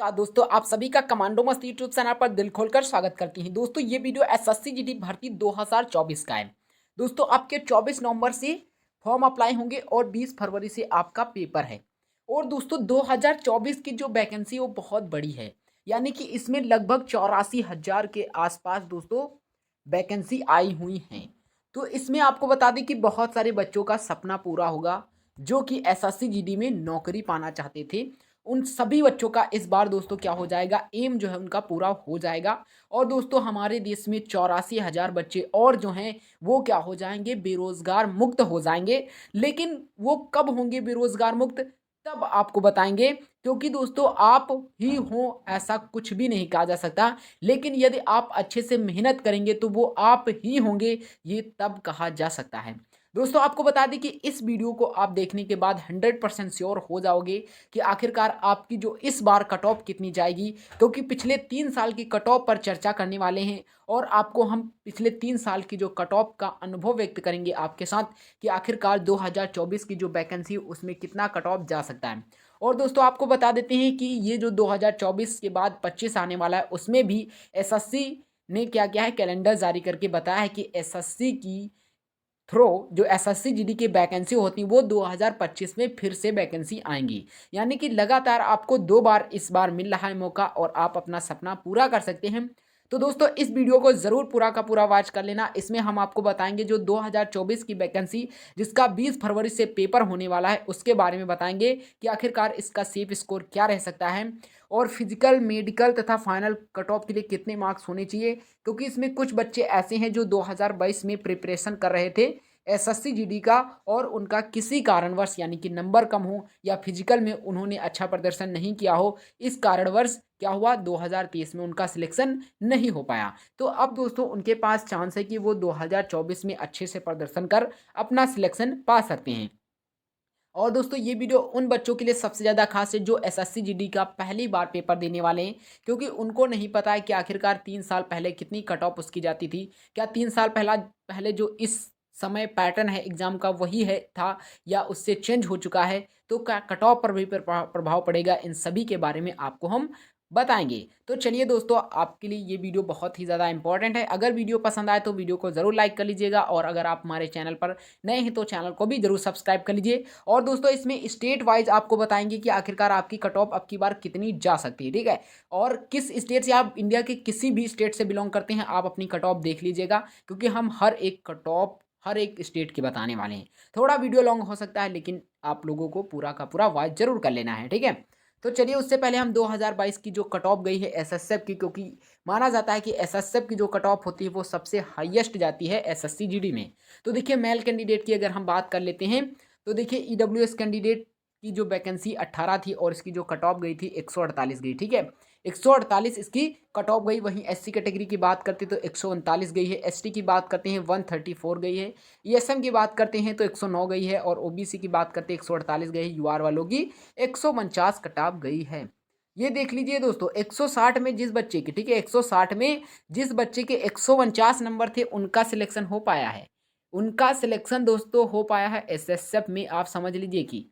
नमस्कार दोस्तों, आप सभी का कमांडो मस्त यूट्यूब चैनल पर दिल खोलकर स्वागत करती हैं। दोस्तों ये वीडियो एसएससी जीडी भर्ती 2024 का है। दोस्तों आपके 24 नवंबर से फॉर्म अप्लाई होंगे और 20 फरवरी से आपका पेपर है। और दोस्तों 2024 की जो वैकेंसी वो बहुत बड़ी है, यानी कि इसमें लगभग 84,000 के आसपास दोस्तों वैकेंसी आई हुई हैं। तो इसमें आपको बता दें कि बहुत सारे बच्चों का सपना पूरा होगा जो कि एसएससी जीडी में नौकरी पाना चाहते थे। उन सभी बच्चों का इस बार दोस्तों क्या हो जाएगा, एम जो है उनका पूरा हो जाएगा। और दोस्तों हमारे देश में 84,000 बच्चे और जो हैं वो क्या हो जाएंगे, बेरोजगार मुक्त हो जाएंगे। लेकिन वो कब होंगे बेरोजगार मुक्त, तब आपको बताएंगे, क्योंकि दोस्तों आप ही हो ऐसा कुछ भी नहीं कहा जा सकता। लेकिन यदि आप अच्छे से मेहनत करेंगे तो वो आप ही होंगे, ये तब कहा जा सकता है। दोस्तों आपको बता दें कि इस वीडियो को आप देखने के बाद 100% श्योर हो जाओगे कि आखिरकार आपकी जो इस बार कट ऑफ कितनी जाएगी, क्योंकि पिछले 3 साल की कट ऑफ पर चर्चा करने वाले हैं। और आपको हम पिछले 3 साल की जो कट ऑफ का अनुभव व्यक्त करेंगे आपके साथ कि आखिरकार 2024 की जो वैकेंसी उसमें कितना कट ऑफ जा सकता है। और दोस्तों आपको बता देते हैं कि ये जो 2024 के बाद 25 आने वाला है उसमें भी एसएससी ने क्या किया है, कैलेंडर जारी करके बताया है कि एसएससी की थ्रो जो एसएससी जीडी की वैकेंसी होती है वो 2025 में फिर से वैकेंसी आएंगी। यानी कि लगातार आपको 2 बार इस बार मिल रहा है मौका और आप अपना सपना पूरा कर सकते हैं। तो दोस्तों इस वीडियो को ज़रूर पूरा का पूरा वॉच कर लेना। इसमें हम आपको बताएंगे जो 2024 की वैकेंसी जिसका 20 फरवरी से पेपर होने वाला है उसके बारे में बताएंगे कि आखिरकार इसका सेफ स्कोर क्या रह सकता है और फिजिकल, मेडिकल तथा फाइनल कट ऑफ के लिए कितने मार्क्स होने चाहिए। क्योंकि इसमें कुछ बच्चे ऐसे हैं जो 2022 में प्रिपरेशन कर रहे थे एसएससी जीडी का और उनका किसी कारणवश यानी कि नंबर कम हो या फिजिकल में उन्होंने अच्छा प्रदर्शन नहीं किया हो, इस कारणवश क्या हुआ 2023 में उनका सिलेक्शन नहीं हो पाया। तो अब दोस्तों उनके पास चांस है कि वो 2024 में अच्छे से प्रदर्शन कर अपना सिलेक्शन पा सकते हैं। और दोस्तों ये वीडियो उन बच्चों के लिए सबसे ज़्यादा खास है जो एसएससी जीडी का पहली बार पेपर देने वाले हैं, क्योंकि उनको नहीं पता है कि आखिरकार 3 साल पहले कितनी कट ऑफ उसकी जाती थी। क्या 3 साल पहले जो इस समय पैटर्न है एग्जाम का वही है था या उससे चेंज हो चुका है, तो क्या कट ऑफ पर भी प्रभाव पड़ेगा, इन सभी के बारे में आपको हम बताएंगे। तो चलिए दोस्तों आपके लिए ये वीडियो बहुत ही ज़्यादा इंपॉर्टेंट है। अगर वीडियो पसंद आए तो वीडियो को ज़रूर लाइक कर लीजिएगा और अगर आप हमारे चैनल पर नए हैं तो चैनल को भी ज़रूर सब्सक्राइब कर लीजिए। और दोस्तों इसमें स्टेट वाइज आपको बताएंगे कि आखिरकार आपकी कट ऑफ अब की बार कितनी जा सकती है, ठीक है। और किस स्टेट से आप इंडिया के किसी भी स्टेट से बिलोंग करते हैं आप अपनी कट ऑफ देख लीजिएगा, क्योंकि हम हर एक कट ऑफ हर एक स्टेट की बताने वाले हैं। थोड़ा वीडियो लॉन्ग हो सकता है लेकिन आप लोगों को पूरा का पूरा वॉच जरूर कर लेना है, ठीक है। तो चलिए उससे पहले हम 2022 की जो कट ऑफ गई है एसएसएफ की, क्योंकि माना जाता है कि एसएसएफ की जो कट ऑफ होती है वो सबसे हाईएस्ट जाती है एसएससी जीडी में। तो देखिए मेल कैंडिडेट की अगर हम बात कर लेते हैं तो देखिए ईडब्ल्यूएस कैंडिडेट की जो वैकेंसी 18 थी और इसकी जो कट ऑफ गई थी 148 गई, ठीक है। 148 इसकी कट ऑफ गई। वहीं एससी कैटेगरी की बात करते तो 139 गई है। एसटी की बात करते हैं 134 गई है। ईएसएम की बात करते हैं तो 109 गई है और ओबीसी की बात करते हैं 148 गई है। यूआर वालों की 149 कट ऑफ गई है। ये देख लीजिए दोस्तों 160 में जिस बच्चे की, ठीक है, 160 में जिस बच्चे के 149 नंबर थे उनका सिलेक्शन हो पाया है। उनका सिलेक्शन दोस्तों हो पाया है एसएसएफ में। आप समझ लीजिए कि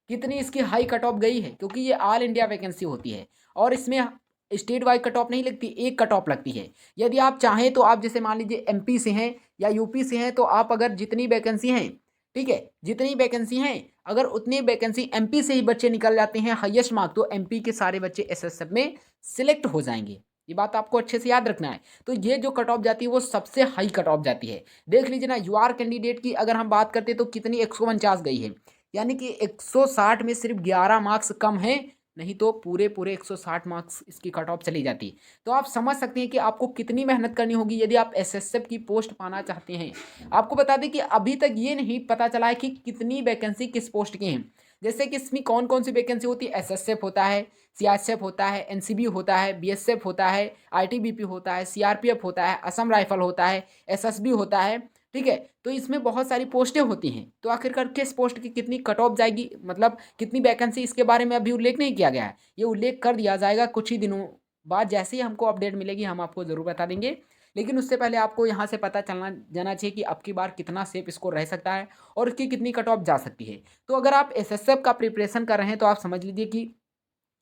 कितनी इसकी हाई कट ऑफ गई है, क्योंकि ये ऑल इंडिया वैकेंसी होती है और इसमें स्टेट वाइज कट ऑफ नहीं लगती, एक कट ऑफ लगती है। यदि आप चाहें तो आप जैसे मान लीजिए एमपी से हैं या यूपी से हैं तो आप अगर जितनी वैकेंसी हैं, ठीक है, जितनी वैकेंसी हैं अगर उतनी वैकेंसी एमपी से ही बच्चे निकल जाते हैं हाईएस्ट मार्क, तो एमपी के सारे बच्चे एसएसएफ में सिलेक्ट हो जाएंगे। ये बात आपको अच्छे से याद रखना है। तो ये जो कट ऑफ जाती है वो सबसे हाई कट ऑफ जाती है। देख लीजिए ना, यूआर कैंडिडेट की अगर हम बात करते हैं तो कितनी 149 गई है, यानी कि 160 में सिर्फ 11 मार्क्स कम है, नहीं तो पूरे पूरे 160 मार्क्स इसकी कट ऑफ चली जाती। तो आप समझ सकते हैं कि आपको कितनी मेहनत करनी होगी यदि आप एसएसएफ की पोस्ट पाना चाहते हैं। आपको बता दें कि अभी तक ये नहीं पता चला है कि कितनी वैकेंसी किस पोस्ट की हैं। जैसे कि इसमें कौन कौन सी वैकेंसी होती है, एसएसएफ होता है, सीआरएसएफ होता है, एनसीबी होता है, बीएसएफ होता है, आईटीबीपी होता है, सीआरपीएफ होता है, असम राइफल होता है, एसएसबी होता है, ठीक है। तो इसमें बहुत सारी पोस्टें होती हैं। तो आखिरकार किस पोस्ट की कितनी कट ऑफ जाएगी, मतलब कितनी वैकेंसी, इसके बारे में अभी उल्लेख नहीं किया गया है। ये उल्लेख कर दिया जाएगा कुछ ही दिनों बाद, जैसे ही हमको अपडेट मिलेगी हम आपको ज़रूर बता देंगे। लेकिन उससे पहले आपको यहाँ से पता चलना जाना चाहिए कि अब की बार कितना सेफ स्कोर रह सकता है और इसकी कितनी कट ऑफ जा सकती है। तो अगर आप एसएसएफ का प्रिपरेशन कर रहे हैं तो आप समझ लीजिए कि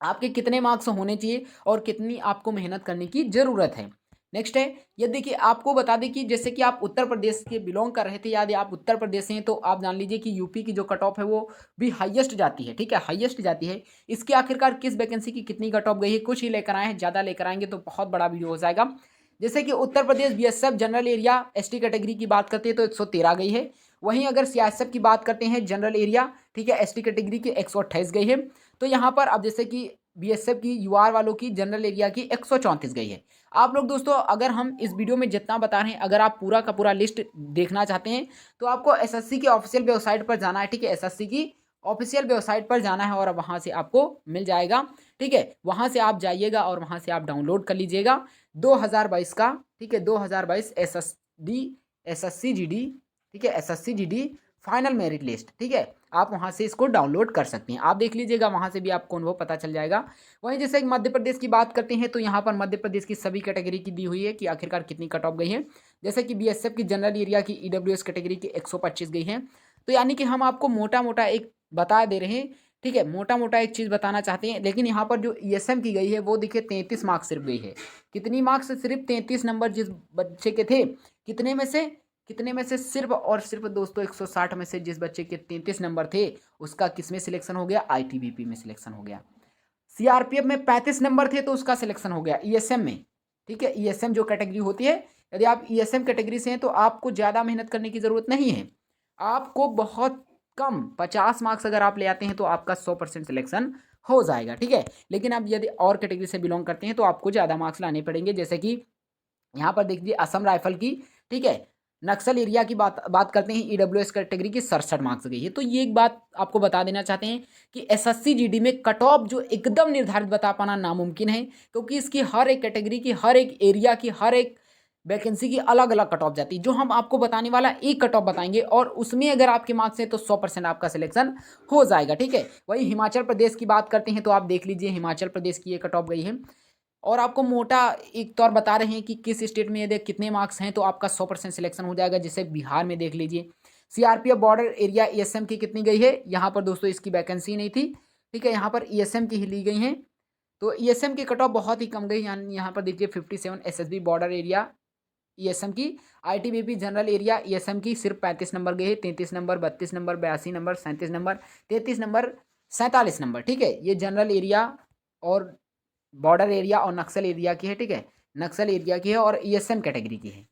आपके कितने मार्क्स होने चाहिए और कितनी आपको मेहनत करने की ज़रूरत है। नेक्स्ट है, ये देखिए आपको बता दें कि जैसे कि आप उत्तर प्रदेश के बिलोंग कर रहे थे, यदि आप उत्तर प्रदेश से हैं तो आप जान लीजिए कि यूपी की जो कट ऑफ है वो भी हाईएस्ट जाती है, ठीक है, हाईएस्ट जाती है। इसकी आखिरकार किस वैकेंसी की कितनी कट ऑफ गई है, कुछ ही लेकर आए हैं, ज़्यादा लेकर आएंगे तो बहुत बड़ा वीडियो हो जाएगा। जैसे कि Uttar Pradesh BSF general area ST category की बात करते हैं तो 113 गई है। वहीं अगर सीआईएसएफ की बात करते हैं जनरल एरिया, ठीक है, एसटी कैटेगरी की 128 गई है। तो यहाँ पर अब जैसे कि बीएसएफ की यूआर वालों की जनरल एरिया की 134 गई है। आप लोग दोस्तों, अगर हम इस वीडियो में जितना बता रहे हैं, अगर आप पूरा का पूरा लिस्ट देखना चाहते हैं तो आपको एसएससी की ऑफिशियल वेबसाइट पर जाना है, ठीक है, एसएससी की ऑफिशियल वेबसाइट पर जाना है और वहाँ से आपको मिल जाएगा, ठीक है। वहाँ से आप जाइएगा और वहाँ से आप डाउनलोड कर लीजिएगा 2022 का, ठीक है, 2022 एसएससी जीडी, ठीक है, SSC GD final merit list, ठीक है। आप वहाँ से इसको डाउनलोड कर सकते हैं, आप देख लीजिएगा, वहाँ से भी आपको वो पता चल जाएगा। वहीं जैसे मध्य प्रदेश की बात करते हैं तो यहाँ पर मध्य प्रदेश की सभी कैटेगरी की दी हुई है कि आखिरकार कितनी कट ऑफ गई है। जैसे कि बीएसएफ की जनरल एरिया की ईडब्ल्यूएस कैटेगरी की 125 गई है। तो यानी कि हम आपको मोटा मोटा एक बता दे रहे हैं, ठीक है, मोटा मोटा एक चीज़ बताना चाहते हैं। लेकिन यहाँ पर जो ईएसएम की गई है वो देखिए 33 मार्क्स सिर्फ गई है। कितनी मार्क्स? सिर्फ 33 नंबर जिस बच्चे के थे, कितने में से सिर्फ और सिर्फ दोस्तों 160 में से जिस बच्चे के 33 नंबर थे उसका किस में सिलेक्शन हो गया? आईटीबीपी में सिलेक्शन हो गया। सीआरपीएफ में 35 नंबर थे तो उसका सिलेक्शन हो गया ईएसएम में, ठीक है। ईएसएम जो कैटेगरी होती है, यदि आप ईएसएम कैटेगरी से हैं तो आपको ज़्यादा मेहनत करने की ज़रूरत नहीं है। आपको बहुत कम 50 मार्क्स अगर आप ले आते हैं तो आपका 100% सिलेक्शन हो जाएगा, ठीक है। लेकिन आप यदि और कैटेगरी से बिलोंग करते हैं तो आपको ज़्यादा मार्क्स लाने पड़ेंगे। जैसे कि यहाँ पर देख लीजिए असम राइफल की, ठीक है, नक्सल एरिया की बात करते हैं, ईडब्ल्यूएस कैटेगरी की 67 मार्क्स गई है। तो ये एक बात आपको बता देना चाहते हैं कि एसएससी जीडी में कट ऑफ जो एकदम निर्धारित बता पाना नामुमकिन है, क्योंकि इसकी हर एक कैटेगरी की, हर एक एरिया की, हर एक वैकेंसी की अलग अलग कट ऑफ जाती है। जो हम आपको बताने वाला एक कट ऑफ बताएंगे और उसमें अगर आपके मार्क्स हैं तो 100% आपका सिलेक्शन हो जाएगा, ठीक है। वही हिमाचल प्रदेश की बात करते हैं तो आप देख लीजिए हिमाचल प्रदेश की ये कट ऑफ गई है। और आपको मोटा एक तौर बता रहे हैं कि किस स्टेट में यदि कितने मार्क्स हैं तो आपका 100% सिलेक्शन हो जाएगा। जैसे बिहार में देख लीजिए सीआरपीएफ बॉर्डर एरिया ईएसएम की कितनी गई है, यहाँ पर दोस्तों इसकी वैकेंसी नहीं थी, ठीक है, यहाँ पर ईएसएम की ही ली गई हैं। तो ईएसएम की कट ऑफ बहुत ही कम गई, यहाँ पर देखिए 57 एसएसबी बॉर्डर एरिया ईएसएम की, आईटीबीपी जनरल एरिया ईएसएम की सिर्फ 35 नंबर गए हैं, 33 number, 32 number, 82 number, 37 number, 33 number, 47 number, ठीक है। ये जनरल एरिया और बॉर्डर एरिया और नक्सल एरिया की है, ठीक है, नक्सल एरिया की है और ईएसएम कैटेगरी की है,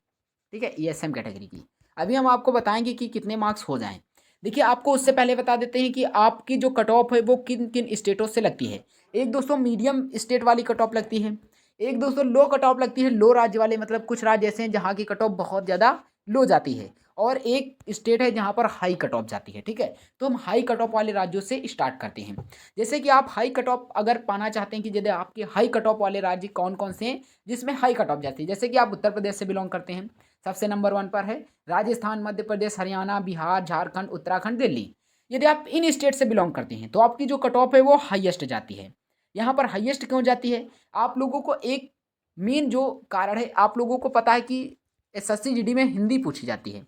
ठीक है, ईएसएम कैटेगरी की। अभी हम आपको बताएंगे कि कितने मार्क्स हो जाएं। देखिए आपको उससे पहले बता देते हैं कि आपकी जो कट ऑफ है वो किन किन स्टेटों से लगती है। एक दोस्तों मीडियम स्टेट वाली कट ऑफ लगती है, एक दोस्तों लो कट ऑफ लगती है, लो राज्य वाले, मतलब कुछ राज्य ऐसे हैं जहाँ की कट ऑफ बहुत ज़्यादा लो जाती है, और एक स्टेट है जहाँ पर हाई कट ऑफ जाती है, ठीक है। तो हम हाई कट ऑफ वाले राज्यों से स्टार्ट करते हैं। जैसे कि आप हाई कट ऑफ अगर पाना चाहते हैं कि यदि आपके हाई कट ऑफ वाले राज्य कौन कौन से हैं जिसमें हाई कट ऑफ जाती है, जैसे कि आप उत्तर प्रदेश से बिलोंग करते हैं, सबसे नंबर 1 पर है राजस्थान, मध्य प्रदेश, हरियाणा, बिहार, झारखंड, उत्तराखंड, दिल्ली। यदि आप इन स्टेट से बिलोंग करते हैं तो आपकी जो कट ऑफ है वो हाईएस्ट जाती है। यहाँ पर हाईएस्ट क्यों जाती है? आप लोगों को एक मेन जो कारण है, आप लोगों को पता है कि एसएससी जीडी में हिंदी पूछी जाती है।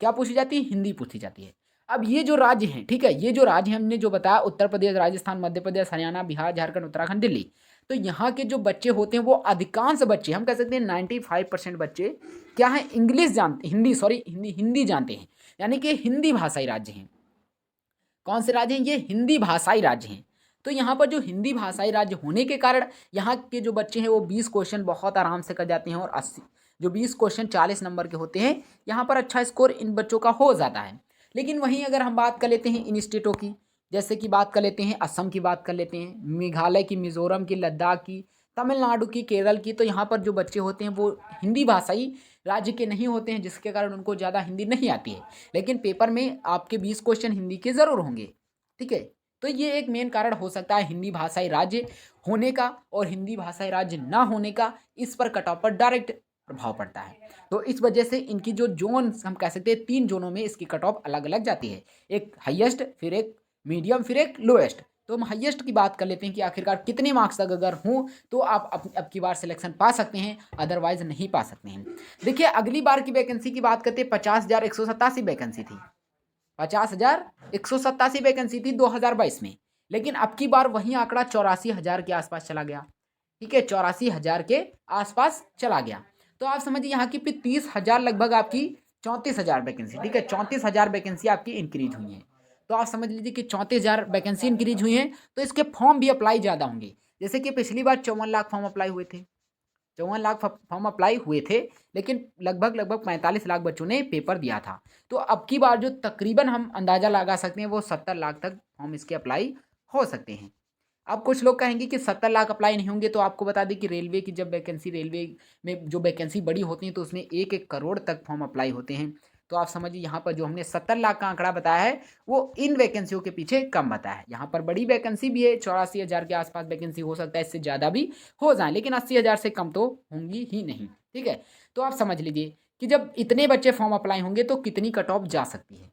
क्या पूछी जाती है? हिंदी पूछी जाती है। अब ये जो राज्य हैं, ठीक है, ये जो राज्य हमने जो बताया उत्तर प्रदेश, राजस्थान, मध्य प्रदेश, हरियाणा, बिहार, झारखंड, उत्तराखंड, दिल्ली, तो यहाँ के जो बच्चे होते हैं वो अधिकांश बच्चे, हम कह सकते हैं 95% बच्चे क्या है, इंग्लिश जानते, हिंदी जानते हैं, यानी कि हिंदी भाषाई राज्य हैं। कौन से राज्य हैं? ये हिंदी भाषाई राज्य हैं। तो यहाँ पर जो हिंदी भाषाई राज्य होने के कारण यहाँ के जो बच्चे हैं वो 20 क्वेश्चन बहुत आराम से कर जाते हैं, और 80 जो 20 क्वेश्चन 40 नंबर के होते हैं, यहाँ पर अच्छा स्कोर इन बच्चों का हो जाता है। लेकिन वहीं अगर हम बात कर लेते हैं इन स्टेटों की, जैसे कि बात कर लेते हैं असम की, बात कर लेते हैं मेघालय की, मिजोरम की, लद्दाख की, तमिलनाडु की, केरल की, तो यहाँ पर जो बच्चे होते हैं वो हिंदी भाषाई राज्य के नहीं होते हैं, जिसके कारण उनको ज़्यादा हिंदी नहीं आती है। लेकिन पेपर में आपके 20 क्वेश्चन हिंदी के ज़रूर होंगे, ठीक है। तो ये एक मेन कारण हो सकता है हिंदी भाषाई राज्य होने का, और हिंदी भाषाई राज्य ना होने का इस पर कट ऑफ पर डायरेक्ट प्रभाव पड़ता है। तो इस वजह से इनकी जो जोन, हम कह सकते हैं 3 जोनों में इसकी कट ऑफ अलग अलग जाती है, एक हाईएस्ट, फिर एक मीडियम, फिर एक लोएस्ट। तो हम हाईएस्ट की बात कर लेते हैं कि आखिरकार कितने मार्क्स तक अगर हों तो आप अब की बार सिलेक्शन पा सकते हैं, अदरवाइज नहीं पा सकते हैं। देखिए अगली बार की वैकेंसी की बात करते हैं, 50,187 वैकेंसी थी, 50,187 वैकेंसी थी 2022 में। लेकिन अब की बार वही आंकड़ा 84,000 के आसपास चला गया। ठीक है, 84,000 के आसपास चला गया। तो आप समझिए यहाँ की 30,000 लगभग आपकी 34,000 वैकेंसी, ठीक है, 34,000 वैकेंसी आपकी इंक्रीज हुई है। तो आप समझ लीजिए कि 34,000 वैकेंसी इंक्रीज हुई हैं, तो इसके फॉर्म भी अप्लाई ज़्यादा होंगे। जैसे कि पिछली बार 54 लाख फॉर्म अप्लाई हुए थे, 54 लाख फॉर्म अप्लाई हुए थे, लेकिन लगभग लगभग 45 लाख बच्चों ने पेपर दिया था। तो अब की बार जो तकरीबन हम अंदाज़ा लगा सकते हैं वो 70 लाख तक फॉर्म इसके अप्लाई हो सकते हैं। अब कुछ लोग कहेंगे कि 70 लाख अप्लाई नहीं होंगे, तो आपको बता दें कि रेलवे की जब वैकेंसी, रेलवे में जो वैकेंसी बड़ी होती है तो उसमें 1-1 करोड़ तक फॉर्म अप्लाई होते हैं। तो आप समझिए यहाँ पर जो हमने 70 लाख का आंकड़ा बताया है वो इन वैकेंसियों के पीछे कम बताया है। यहाँ पर बड़ी वैकेंसी भी है, 84,000 के आसपास वैकेंसी हो सकता है, इससे ज़्यादा भी हो जाए, लेकिन 80,000 से कम तो होंगी ही नहीं। ठीक है, तो आप समझ लीजिए कि जब इतने बच्चे फॉर्म अप्लाई होंगे तो कितनी कट ऑफ जा सकती है।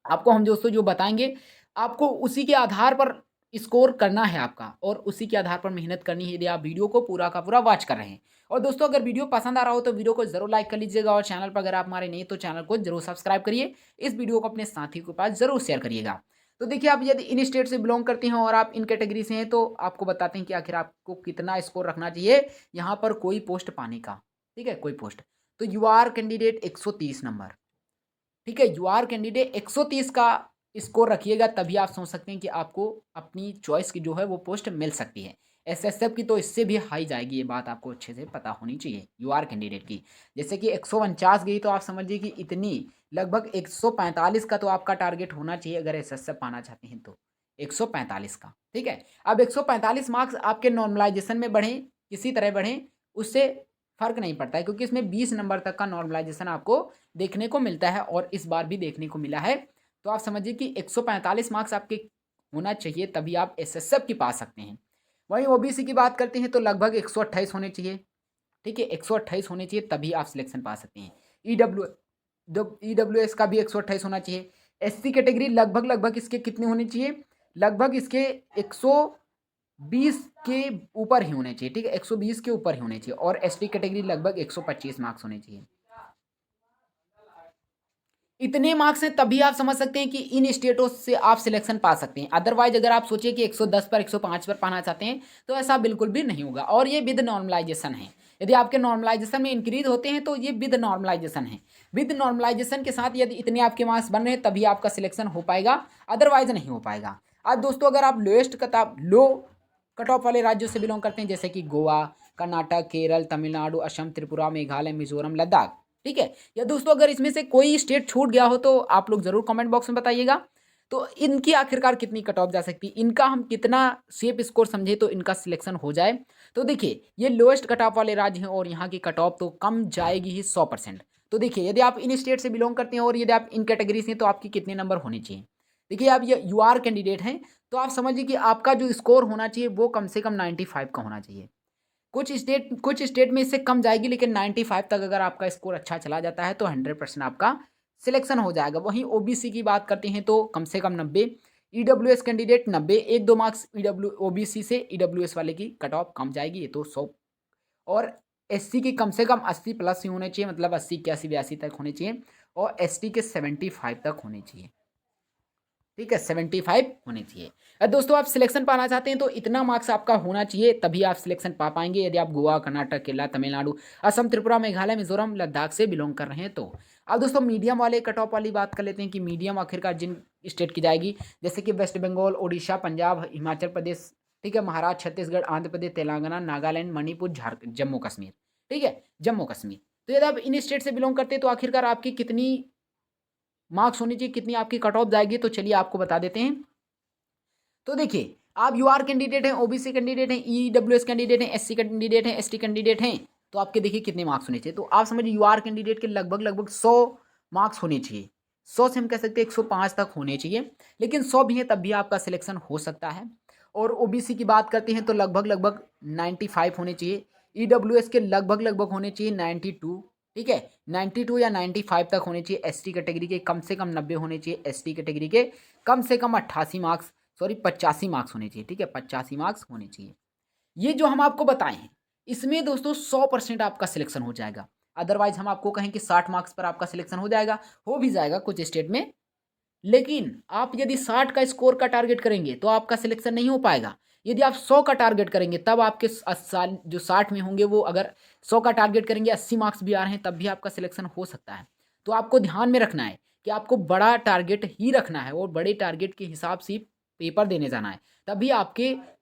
आपको हम दोस्तों जो बताएंगे, आपको उसी के आधार पर स्कोर करना है आपका, और उसी के आधार पर मेहनत करनी है, यदि आप वीडियो को पूरा का पूरा वॉच कर रहे हैं। और दोस्तों अगर वीडियो पसंद आ रहा हो तो वीडियो को जरूर लाइक कर लीजिएगा, और चैनल पर अगर आप हमारे नहीं तो चैनल को जरूर सब्सक्राइब करिए। इस वीडियो को अपने साथी के पास जरूर शेयर करिएगा। तो देखिए, आप यदि इन स्टेट से बिलोंग करते हैं और आप इन कैटेगरी से हैं तो आपको बताते हैं कि आखिर आपको कितना स्कोर रखना चाहिए यहाँ पर कोई पोस्ट पाने का। ठीक है, कोई पोस्ट, तो यू आर कैंडिडेट 130 नंबर। ठीक है, यू आर कैंडिडेट 130 का स्कोर रखिएगा, तभी आप सोच सकते हैं कि आपको अपनी चॉइस की जो है वो पोस्ट मिल सकती है। एसएसएफ की तो इससे भी हाई जाएगी, ये बात आपको अच्छे से पता होनी चाहिए यू आर कैंडिडेट की। जैसे कि 149 गई तो आप समझिए कि इतनी लगभग 145 का तो आपका टारगेट होना चाहिए अगर एसएसएफ पाना चाहते हैं तो, 145 का। ठीक है, अब 145 मार्क्स आपके नॉर्मलाइजेशन में बढ़ें, किसी तरह बढ़ें, उससे फर्क नहीं पड़ता है, क्योंकि इसमें 20 नंबर तक का नॉर्मलाइजेशन आपको देखने को मिलता है, और इस बार भी देखने को मिला है। तो आप समझिए कि 145 मार्क्स आपके होना चाहिए, तभी आप एसएसएफ की पा सकते हैं। वहीं ओबीसी की बात करते हैं तो लगभग 128 होने चाहिए। ठीक है, 128 होने चाहिए, तभी आप सिलेक्शन पा सकते हैं। ईडब्ल्यूएस का भी 128 होना चाहिए। एससी कैटेगरी लगभग लगभग इसके कितने होने चाहिए, लगभग इसके 120 के ऊपर ही होने चाहिए। ठीक है, 120 के ऊपर ही होने चाहिए, और एसटी कैटेगरी लगभग 125 मार्क्स होने चाहिए। इतने मार्क्स हैं तभी आप समझ सकते हैं कि इन स्टेटों से आप सिलेक्शन पा सकते हैं। अदरवाइज अगर आप सोचिए कि 110 पर 105 पर पाना चाहते हैं तो ऐसा बिल्कुल भी नहीं होगा, और ये विद नॉर्मलाइजेशन है। यदि आपके नॉर्मलाइजेशन में इंक्रीज होते हैं तो ये विद नॉर्मलाइजेशन है। विद नॉर्मलाइजेशन के साथ यदि इतने आपके मार्क्स बन रहे हैं तभी आपका सिलेक्शन हो पाएगा, अदरवाइज नहीं हो पाएगा। अब दोस्तों अगर आप लो कट ऑफ वाले राज्यों से बिलोंग करते हैं, जैसे कि गोवा, कर्नाटक, केरल, तमिलनाडु, असम, त्रिपुरा, मेघालय, मिजोरम, लद्दाख, ठीक है, या दोस्तों अगर इसमें से कोई स्टेट छूट गया हो तो आप लोग जरूर कमेंट बॉक्स में बताइएगा। तो इनकी आखिरकार कितनी कट ऑफ जा सकती है, इनका हम कितना सेफ स्कोर समझे तो इनका सिलेक्शन हो जाए। तो देखिए, ये लोएस्ट कट ऑफ वाले राज्य हैं और यहाँ की कट ऑफ तो कम जाएगी ही 100%। तो देखिए, यदि आप इन स्टेट से बिलोंग करते हैं और यदि आप इन कैटेगरी से हैं तो आपकी कितने नंबर होने चाहिए। देखिए, आप ये यू आर कैंडिडेट हैं तो आप समझिए कि आपका जो स्कोर होना चाहिए वो कम से कम 95 का होना चाहिए। कुछ स्टेट में इससे कम जाएगी, लेकिन 95 तक अगर आपका स्कोर अच्छा चला जाता है तो 100% आपका सिलेक्शन हो जाएगा। वहीं ओबीसी की बात करते हैं तो कम से कम 90, ईडब्ल्यूएस कैंडिडेट 90, 1-2 मार्क्स ओबीसी से ईडब्ल्यूएस वाले की कट ऑफ कम जाएगी, ये तो 100। और एससी की कम से कम 80 प्लस ही होने चाहिए, मतलब 80, 81, 82 तक होने चाहिए, और एसटी के 75 तक होने चाहिए। ठीक है, 75 होने चाहिए। दोस्तों आप सिलेक्शन पाना चाहते हैं तो इतना मार्क्स आपका होना चाहिए, तभी आप सिलेक्शन पा पाएंगे, यदि आप गोवा, कर्नाटक, केरला, तमिलनाडु, असम, त्रिपुरा, मेघालय, मिजोरम, लद्दाख से बिलोंग कर रहे हैं तो। अब दोस्तों मीडियम वाले कट ऑफ वाली बात कर लेते हैं कि मीडियम आखिरकार जिन स्टेट की जाएगी, जैसे कि वेस्ट बंगाल, उड़ीसा, पंजाब, हिमाचल प्रदेश, ठीक है, महाराष्ट्र, छत्तीसगढ़, आंध्र प्रदेश, तेलंगाना, नागालैंड, मणिपुर, झारखंड, जम्मू कश्मीर। ठीक है, जम्मू कश्मीर। तो यदि आप इन स्टेट से बिलोंग करते हैं तो आखिरकार आपकी कितनी मार्क्स होनी चाहिए, कितनी आपकी कट ऑफ जाएगी, तो चलिए आपको बता देते हैं। तो देखिए, आप यू आर कैंडिडेट हैं, ओबीसी कैंडिडेट हैं, ईडब्ल्यूएस कैंडिडेट हैं, एससी कैंडिडेट हैं, एसटी कैंडिडेट हैं, तो आपके देखिए कितने मार्क्स होने चाहिए। तो आप समझिए यू आर कैंडिडेट के लगभग लगभग 100 मार्क्स होने चाहिए। 100 से हम कह सकते हैं 105 तक होने चाहिए, लेकिन 100 भी है तब भी आपका सिलेक्शन हो सकता है। और ओबीसी की बात करते हैं तो लगभग लगभग 95 होने चाहिए। ईडब्ल्यूएस के लगभग लगभग होने चाहिए 92। ठीक है, 92 या 95 तक होने चाहिए। एसटी कैटेगरी के कम से कम 90 होने चाहिए। एसटी कैटेगरी के कम से कम 88 मार्क्स, सॉरी 85 मार्क्स होने चाहिए। ठीक है, 85 मार्क्स होने चाहिए। ये जो हम आपको बताए हैं इसमें दोस्तों 100% आपका सिलेक्शन हो जाएगा। अदरवाइज हम आपको कहें कि 60 मार्क्स पर आपका सिलेक्शन हो जाएगा, हो भी जाएगा कुछ स्टेट में, लेकिन आप यदि 60 का स्कोर का टारगेट करेंगे तो आपका सिलेक्शन नहीं हो पाएगा। यदि आप 100 का टारगेट करेंगे तब आपके साल जो 60 में होंगे वो अगर 100 का टारगेट करेंगे 80 मार्क्स भी आ रहे हैं तब भी आपका सिलेक्शन हो सकता है। तो आपको ध्यान में रखना है कि आपको बड़ा टारगेट ही रखना है और बड़े टारगेट के हिसाब से पेपर देने जाना है। तभी आपके